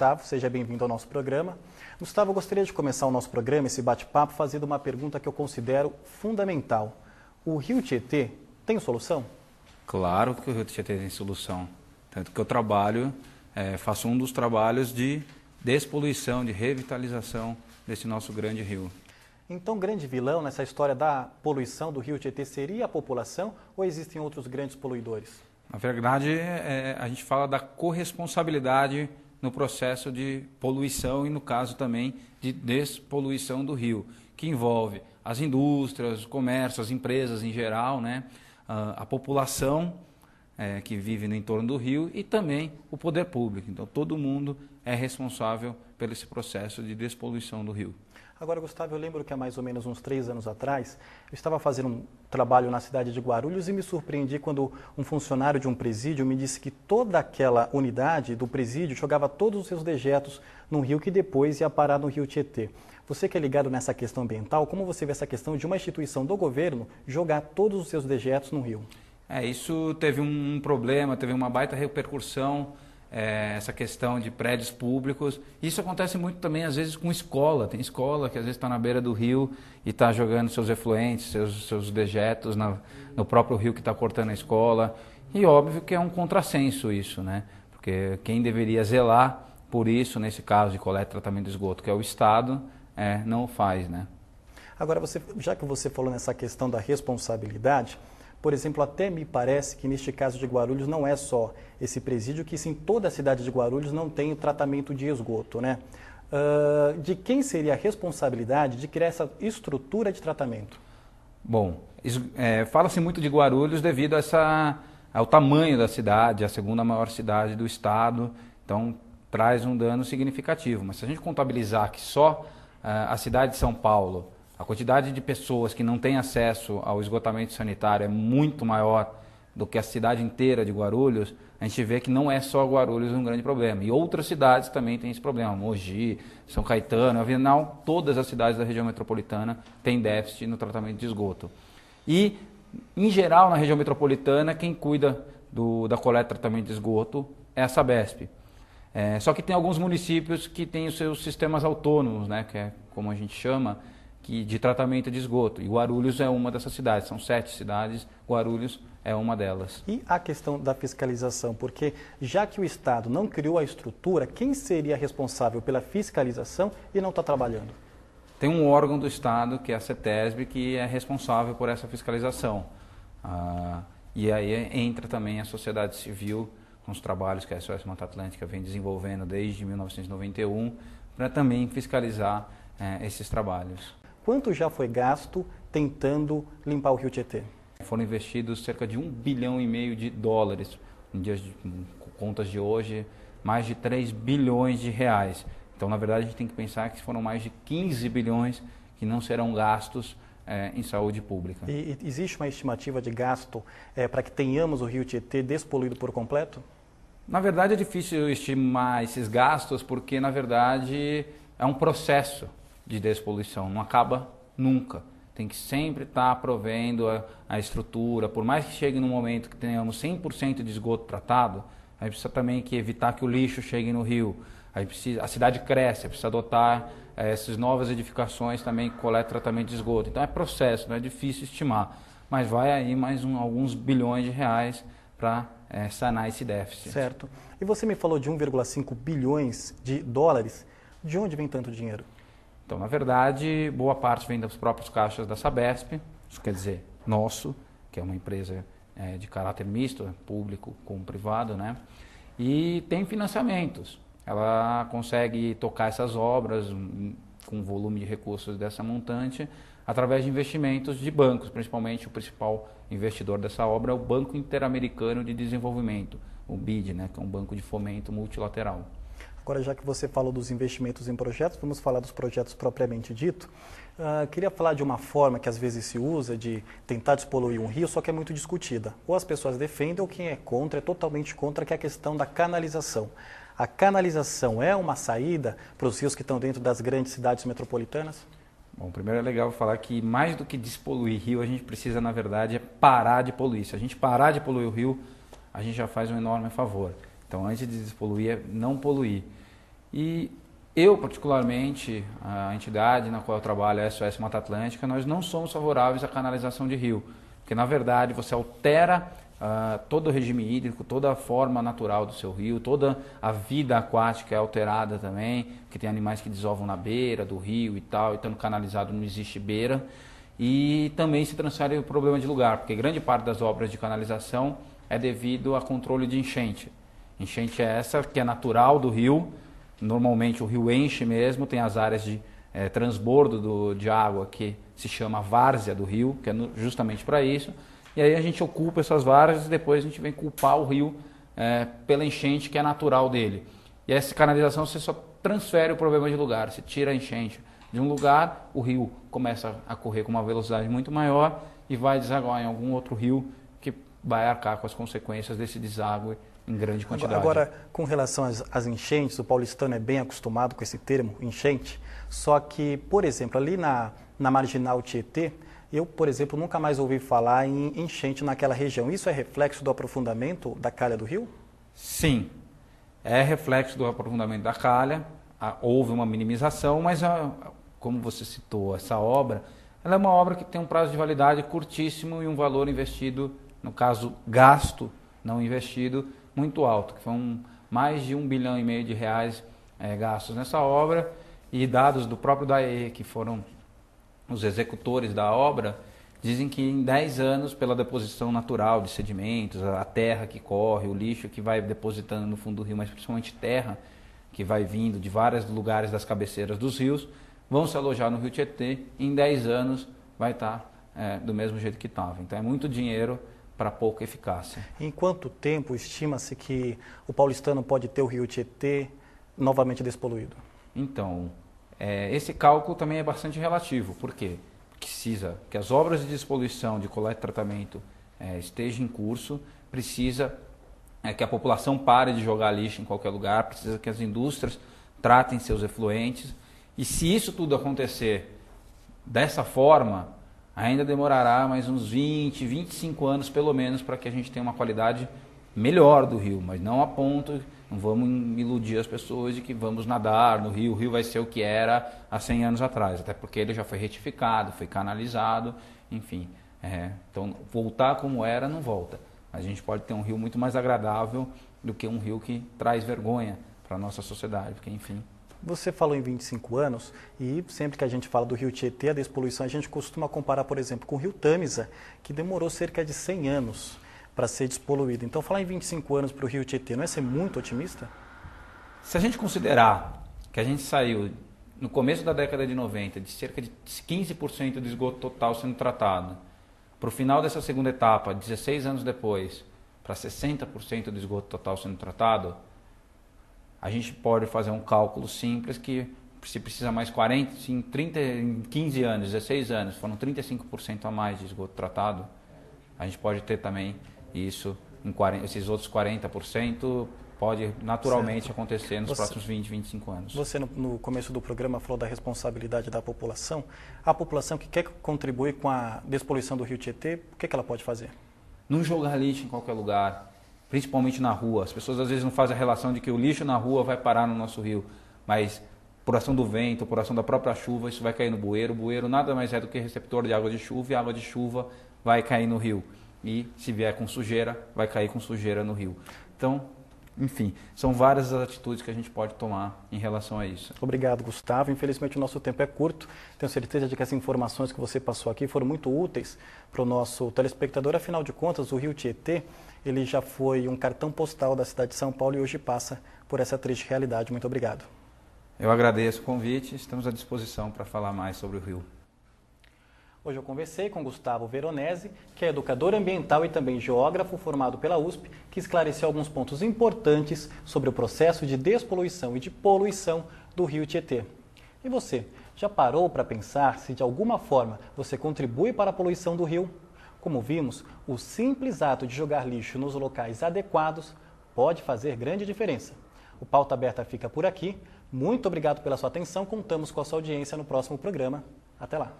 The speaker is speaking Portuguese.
Gustavo, seja bem-vindo ao nosso programa. Gustavo, eu gostaria de começar o nosso programa, esse bate-papo, fazendo uma pergunta que eu considero fundamental. O Rio Tietê tem solução? Claro que o Rio Tietê tem solução. Tanto que eu trabalho, faço um dos trabalhos de despoluição, de revitalização desse nosso grande rio. Então, grande vilão nessa história da poluição do Rio Tietê seria a população ou existem outros grandes poluidores? Na verdade, a gente fala da corresponsabilidade no processo de poluição e, no caso também, de despoluição do rio, que envolve as indústrias, o comércio, as empresas em geral, né? A população que vive no entorno do rio e também o poder público. Então, todo mundo é responsável pelo esse processo de despoluição do rio. Agora, Gustavo, eu lembro que há mais ou menos uns 3 anos atrás, eu estava fazendo um trabalho na cidade de Guarulhos e me surpreendi quando um funcionário de um presídio me disse que toda aquela unidade do presídio jogava todos os seus dejetos num rio que depois ia parar no Rio Tietê. Você que é ligado nessa questão ambiental, como você vê essa questão de uma instituição do governo jogar todos os seus dejetos no rio? Isso teve um problema, teve uma baita repercussão, essa questão de prédios públicos. Isso acontece muito também, às vezes, com escola. Tem escola que, às vezes, está na beira do rio e está jogando seus efluentes, seus dejetos no próprio rio que está cortando a escola. E óbvio que é um contrassenso isso, né? Porque quem deveria zelar por isso, nesse caso de coleta e tratamento de esgoto, que é o Estado, não o faz, né? Agora, já que você falou nessa questão da responsabilidade, por exemplo, até me parece que neste caso de Guarulhos não é só esse presídio, que sim, toda a cidade de Guarulhos não tem o tratamento de esgoto, né? De quem seria a responsabilidade de criar essa estrutura de tratamento? Bom, fala-se muito de Guarulhos devido ao tamanho da cidade, a segunda maior cidade do estado, então traz um dano significativo. Mas se a gente contabilizar que só a cidade de São Paulo, a quantidade de pessoas que não têm acesso ao esgotamento sanitário é muito maior do que a cidade inteira de Guarulhos, a gente vê que não é só Guarulhos um grande problema. E outras cidades também têm esse problema. Mogi, São Caetano, afinal, todas as cidades da região metropolitana têm déficit no tratamento de esgoto. E, em geral, na região metropolitana, quem cuida da coleta e tratamento de esgoto é a Sabesp. Só que tem alguns municípios que têm os seus sistemas autônomos, né, que é como a gente chama, de tratamento de esgoto. E Guarulhos é uma dessas cidades, são 7 cidades, Guarulhos é uma delas. E a questão da fiscalização, porque já que o Estado não criou a estrutura, quem seria responsável pela fiscalização e não está trabalhando? Tem um órgão do Estado, que é a CETESB, que é responsável por essa fiscalização. E aí entra também a sociedade civil, com os trabalhos que a SOS Mata Atlântica vem desenvolvendo desde 1991, para também fiscalizar esses trabalhos. Quanto já foi gasto tentando limpar o Rio Tietê? Foram investidos cerca de US$ 1,5 bilhão em dias de contas de hoje, mais de 3 bilhões de reais. Então, na verdade, a gente tem que pensar que foram mais de 15 bilhões que não serão gastos em saúde pública. E existe uma estimativa de gasto para que tenhamos o Rio Tietê despoluído por completo? Na verdade, é difícil estimar esses gastos porque, na verdade, é um processo de despoluição, não acaba nunca. Tem que sempre estar provendo a estrutura, por mais que chegue num momento que tenhamos 100% de esgoto tratado, aí precisa também evitar que o lixo chegue no rio. Aí a cidade cresce, precisa adotar essas novas edificações também que coletam tratamento de esgoto. Então é processo, não é difícil estimar, mas vai aí mais alguns bilhões de reais para sanar esse déficit. Certo. E você me falou de 1,5 bilhões de dólares. De onde vem tanto dinheiro? Então, na verdade, boa parte vem dos próprios caixas da Sabesp, isso quer dizer, nosso, que é uma empresa de caráter misto, público com privado, né? E tem financiamentos. Ela consegue tocar essas obras com um volume de recursos dessa montante através de investimentos de bancos, principalmente o principal investidor dessa obra é o Banco Interamericano de Desenvolvimento, o BID, né? Que é um banco de fomento multilateral. Agora, já que você falou dos investimentos em projetos, vamos falar dos projetos propriamente dito. Queria falar de uma forma que às vezes se usa de tentar despoluir um rio, só que é muito discutida. Ou as pessoas defendem, ou quem é contra, é totalmente contra, que é a questão da canalização. A canalização é uma saída para os rios que estão dentro das grandes cidades metropolitanas? Bom, primeiro é legal falar que mais do que despoluir rio, a gente precisa, na verdade, parar de poluir. Se a gente parar de poluir o rio, a gente já faz um enorme favor. Então, antes de despoluir, é não poluir. E eu, particularmente, a entidade na qual eu trabalho, a SOS Mata Atlântica, nós não somos favoráveis à canalização de rio, porque na verdade você altera todo o regime hídrico, toda a forma natural do seu rio, toda a vida aquática é alterada também, porque tem animais que desovam na beira do rio e tal, e estando canalizado não existe beira. E também se transfere o problema de lugar, porque grande parte das obras de canalização é devido a controle de enchente. Enchente é essa que é natural do rio, normalmente o rio enche mesmo, tem as áreas de transbordo de água que se chama várzea do rio, que é justamente para isso. E aí a gente ocupa essas várzeas e depois a gente vem culpar o rio pela enchente que é natural dele. E essa canalização você só transfere o problema de lugar, você tira a enchente de um lugar, o rio começa a correr com uma velocidade muito maior e vai desaguar em algum outro rio que vai arcar com as consequências desse deságue em grande quantidade. Agora, com relação às enchentes, o paulistano é bem acostumado com esse termo, enchente, só que, por exemplo, ali na Marginal Tietê, eu, por exemplo, nunca mais ouvi falar em enchente naquela região. Isso é reflexo do aprofundamento da calha do rio? Sim, é reflexo do aprofundamento da calha. Houve uma minimização, mas como você citou, essa obra, ela é uma obra que tem um prazo de validade curtíssimo e um valor investido, no caso gasto, não investido, muito alto, que foi mais de R$ 1,5 bilhão de reais gastos nessa obra, e dados do próprio DAE, que foram os executores da obra, dizem que em 10 anos, pela deposição natural de sedimentos, a terra que corre, o lixo que vai depositando no fundo do rio, mas principalmente terra que vai vindo de vários lugares das cabeceiras dos rios, vão se alojar no Rio Tietê, e em 10 anos vai estar do mesmo jeito que estava. Então é muito dinheiro para pouca eficácia. Em quanto tempo estima-se que o paulistano pode ter o Rio Tietê novamente despoluído? Então, esse cálculo também é bastante relativo. Por quê? Precisa que as obras de despoluição, de coleta e tratamento estejam em curso, precisa que a população pare de jogar lixo em qualquer lugar, precisa que as indústrias tratem seus efluentes. E se isso tudo acontecer dessa forma, ainda demorará mais uns 20, 25 anos pelo menos para que a gente tenha uma qualidade melhor do rio, mas não a ponto, não vamos iludir as pessoas de que vamos nadar no rio, o rio vai ser o que era há 100 anos atrás, até porque ele já foi retificado, foi canalizado, enfim. Então, voltar como era não volta, mas a gente pode ter um rio muito mais agradável do que um rio que traz vergonha para a nossa sociedade, porque enfim... Você falou em 25 anos e sempre que a gente fala do Rio Tietê, a despoluição, a gente costuma comparar, por exemplo, com o Rio Tâmisa, que demorou cerca de 100 anos para ser despoluído. Então, falar em 25 anos para o Rio Tietê não é ser muito otimista? Se a gente considerar que a gente saiu no começo da década de 90 de cerca de 15% do esgoto total sendo tratado, para o final dessa segunda etapa, 16 anos depois, para 60% do esgoto total sendo tratado, a gente pode fazer um cálculo simples que se precisa mais 40, em 15 anos, 16 anos, foram 35% a mais de esgoto tratado, a gente pode ter também isso, esses outros 40% pode naturalmente acontecer nos próximos 20, 25 anos. Você no começo do programa falou da responsabilidade da população. A população que quer contribuir com a despoluição do Rio Tietê, o que ela pode fazer? Não jogar lixo em qualquer lugar. Principalmente na rua. As pessoas às vezes não fazem a relação de que o lixo na rua vai parar no nosso rio, mas por ação do vento, por ação da própria chuva, isso vai cair no bueiro. O bueiro nada mais é do que receptor de água de chuva, e a água de chuva vai cair no rio. E se vier com sujeira, vai cair com sujeira no rio. Então, enfim, são várias as atitudes que a gente pode tomar em relação a isso. Obrigado, Gustavo. Infelizmente o nosso tempo é curto. Tenho certeza de que as informações que você passou aqui foram muito úteis para o nosso telespectador. Afinal de contas, o Rio Tietê, ele já foi um cartão postal da cidade de São Paulo e hoje passa por essa triste realidade. Muito obrigado. Eu agradeço o convite, estamos à disposição para falar mais sobre o rio. Hoje eu conversei com Gustavo Veronese, que é educador ambiental e também geógrafo formado pela USP, que esclareceu alguns pontos importantes sobre o processo de despoluição e de poluição do Rio Tietê. E você, já parou para pensar se de alguma forma você contribui para a poluição do rio? Como vimos, o simples ato de jogar lixo nos locais adequados pode fazer grande diferença. O Pauta Aberta fica por aqui. Muito obrigado pela sua atenção. Contamos com a sua audiência no próximo programa. Até lá!